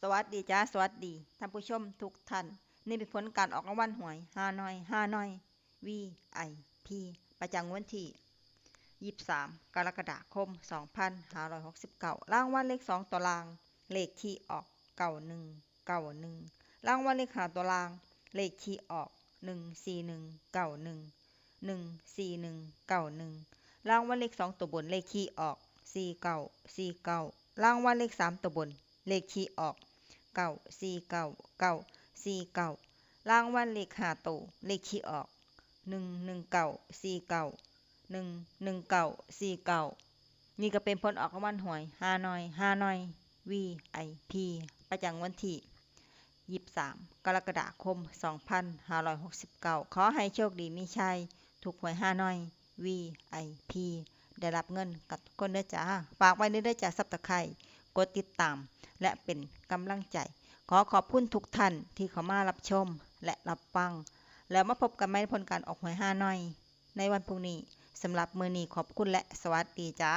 สวัสดีจ้าสวัสดีท่านผู้ชมทุกท่านนี่เป็นผลการออกรางวัลหวยฮานอยVIP ประจำวันที่23กรกฎาคม2569รางวัลเลข2ตัวรางเลขที่ออก9191รางวัลเลข5ตัวรางเลขที่ออก14191 14191รางวัลเลข2ตัวบนเลขที่ออก4949รางวัลเลข3ตัวบนเลขที่ออก949 949รางวัลเลข5ตัวเลขที่ออก11949 11949นี่ก็เป็นผลออกรางวัลหวยฮานอยVIP ประจำวันที่23กรกฎาคม2569ขอให้โชคดีมีชัยถูกหวยฮานอย VIP ได้รับเงินกับทุกคนเด้อจ้าฝากไว้เด้อจ้าSubscribeกดติดตามและเป็นกำลังใจขอขอบคุณทุกท่านที่เข้ามารับชมและรับฟังแล้วมาพบกันใหม่ในผลการออกหวยฮานอยในวันพรุ่งนี้สำหรับมื้อนี้ขอบคุณและสวัสดีจ้า